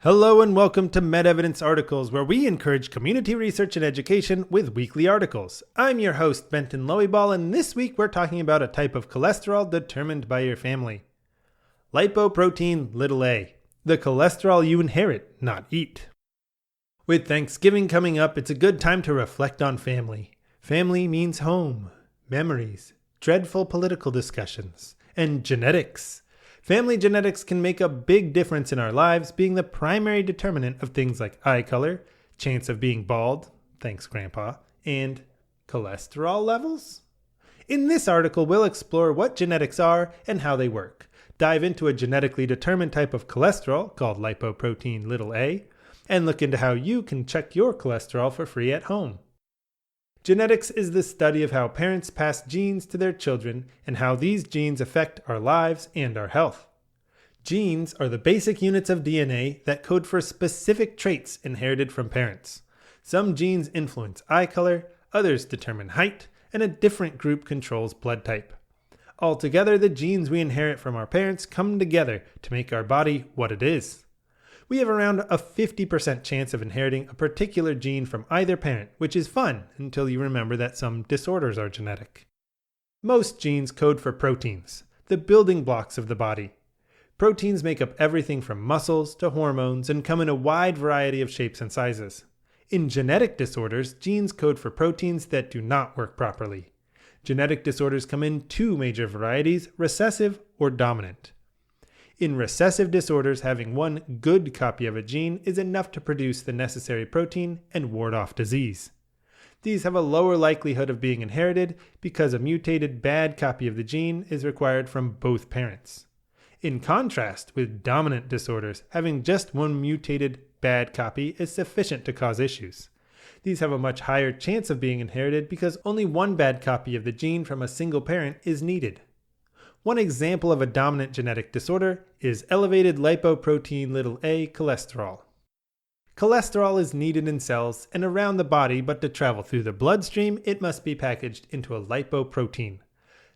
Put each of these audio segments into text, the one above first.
Hello and welcome to MedEvidence Articles, where we encourage community research and education with weekly articles. I'm your host, Benton Loeyball, and this week we're talking about a type of cholesterol determined by your family. Lipoprotein a, the cholesterol you inherit, not eat. With Thanksgiving coming up, it's a good time to reflect on family. Family means home, memories, dreadful political discussions, and genetics. Family genetics can make a big difference in our lives, being the primary determinant of things like eye color, chance of being bald, thanks Grandpa, and cholesterol levels? In this article, we'll explore what genetics are and how they work, dive into a genetically determined type of cholesterol called lipoprotein a, and look into how you can check your cholesterol for free at home. Genetics is the study of how parents pass genes to their children and how these genes affect our lives and our health. Genes are the basic units of DNA that code for specific traits inherited from parents. Some genes influence eye color, others determine height, and a different group controls blood type. Altogether, the genes we inherit from our parents come together to make our body what it is. We have around a 50% chance of inheriting a particular gene from either parent, which is fun until you remember that some disorders are genetic. Most genes code for proteins, the building blocks of the body. Proteins make up everything from muscles to hormones and come in a wide variety of shapes and sizes. In genetic disorders, genes code for proteins that do not work properly. Genetic disorders come in two major varieties, recessive or dominant. In recessive disorders, having one good copy of a gene is enough to produce the necessary protein and ward off disease. These have a lower likelihood of being inherited because a mutated bad copy of the gene is required from both parents. In contrast with dominant disorders, having just one mutated bad copy is sufficient to cause issues. These have a much higher chance of being inherited because only one bad copy of the gene from a single parent is needed. One example of a dominant genetic disorder is elevated lipoprotein a cholesterol. Cholesterol is needed in cells and around the body, but to travel through the bloodstream, it must be packaged into a lipoprotein.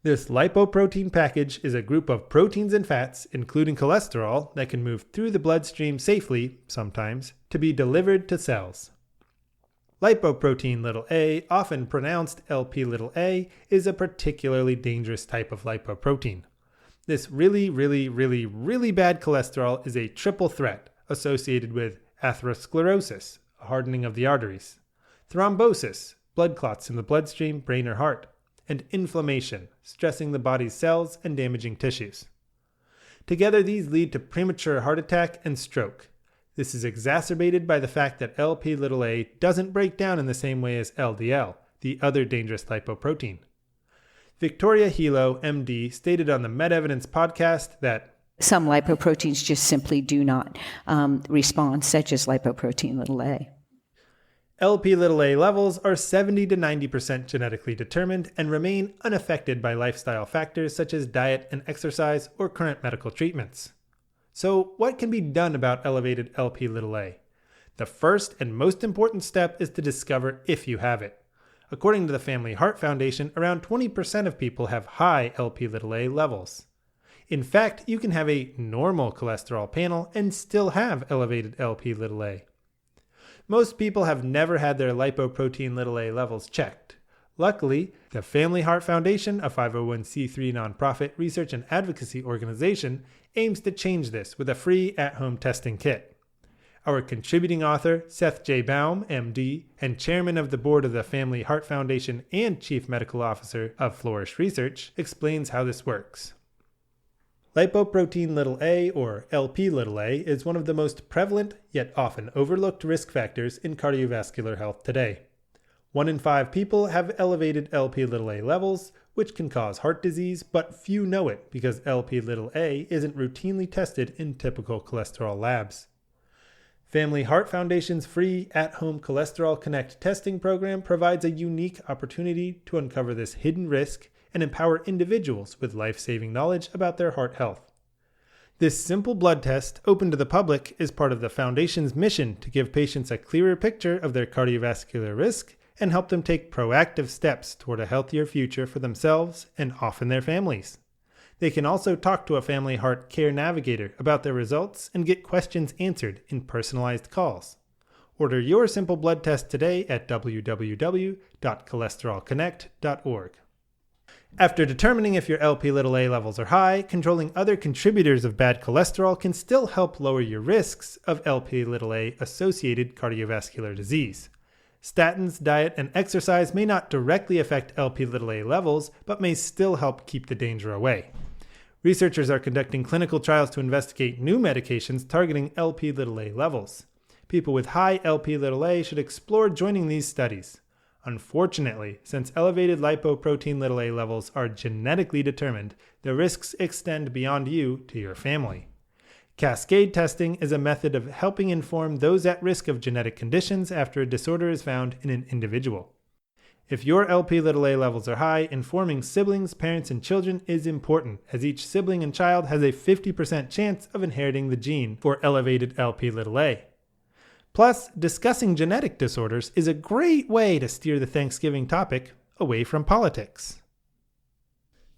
This lipoprotein package is a group of proteins and fats, including cholesterol, that can move through the bloodstream safely, sometimes, to be delivered to cells. Lipoprotein a, often pronounced Lp(a), is a particularly dangerous type of lipoprotein. This really bad cholesterol is a triple threat associated with atherosclerosis, a hardening of the arteries, thrombosis, blood clots in the bloodstream, brain or heart, and inflammation, stressing the body's cells and damaging tissues. Together, these lead to premature heart attack and stroke. This is exacerbated by the fact that Lp(a) doesn't break down in the same way as LDL, the other dangerous lipoprotein. Victoria Hilo, MD, stated on the MedEvidence podcast that some lipoproteins just simply do not respond, such as lipoprotein a. Lp(a) levels are 70 to 90% genetically determined and remain unaffected by lifestyle factors such as diet and exercise or current medical treatments. So, what can be done about elevated Lp(a)? The first and most important step is to discover if you have it. According to the Family Heart Foundation, around 20% of people have high Lp(a) levels. In fact, you can have a normal cholesterol panel and still have elevated Lp(a). Most people have never had their lipoprotein a levels checked. Luckily, the Family Heart Foundation, a 501c3 nonprofit research and advocacy organization, aims to change this with a free at-home testing kit. Our contributing author, Seth J. Baum, MD, and chairman of the board of the Family Heart Foundation and chief medical officer of Flourish Research, explains how this works. Lipoprotein a, or Lp(a), is one of the most prevalent yet often overlooked risk factors in cardiovascular health today. 1 in 5 people have elevated Lp(a) levels, which can cause heart disease, but few know it because Lp(a) isn't routinely tested in typical cholesterol labs. Family Heart Foundation's free at-home Cholesterol Connect testing program provides a unique opportunity to uncover this hidden risk and empower individuals with life-saving knowledge about their heart health. This simple blood test, open to the public, is part of the Foundation's mission to give patients a clearer picture of their cardiovascular risk and help them take proactive steps toward a healthier future for themselves and often their families. They can also talk to a Family Heart Care Navigator about their results and get questions answered in personalized calls. Order your simple blood test today at www.cholesterolconnect.org. After determining if your Lp(a) levels are high, controlling other contributors of bad cholesterol can still help lower your risks of Lp(a)-associated cardiovascular disease. Statins, diet, and exercise may not directly affect Lp(a) levels, but may still help keep the danger away. Researchers are conducting clinical trials to investigate new medications targeting Lp(a) levels. People with high Lp(a) should explore joining these studies. Unfortunately, since elevated lipoprotein A levels are genetically determined, the risks extend beyond you to your family. Cascade testing is a method of helping inform those at risk of genetic conditions after a disorder is found in an individual. If your Lp(a) levels are high, informing siblings, parents, and children is important, as each sibling and child has a 50% chance of inheriting the gene for elevated Lp(a). Plus, discussing genetic disorders is a great way to steer the Thanksgiving topic away from politics.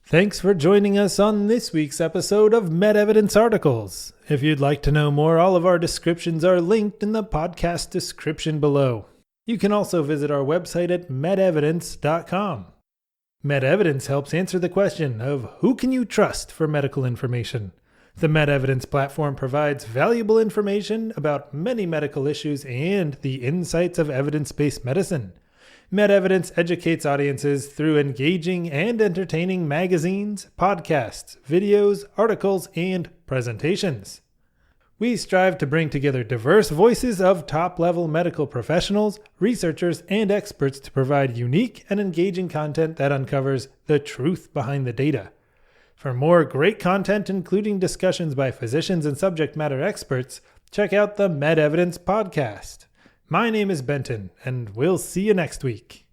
Thanks for joining us on this week's episode of MedEvidence Articles. If you'd like to know more, all of our descriptions are linked in the podcast description below. You can also visit our website at medevidence.com. MedEvidence helps answer the question of who can you trust for medical information. The MedEvidence platform provides valuable information about many medical issues and the insights of evidence-based medicine. MedEvidence educates audiences through engaging and entertaining magazines, podcasts, videos, articles, and presentations. We strive to bring together diverse voices of top-level medical professionals, researchers, and experts to provide unique and engaging content that uncovers the truth behind the data. For more great content, including discussions by physicians and subject matter experts, check out the MedEvidence podcast. My name is Benton, and we'll see you next week.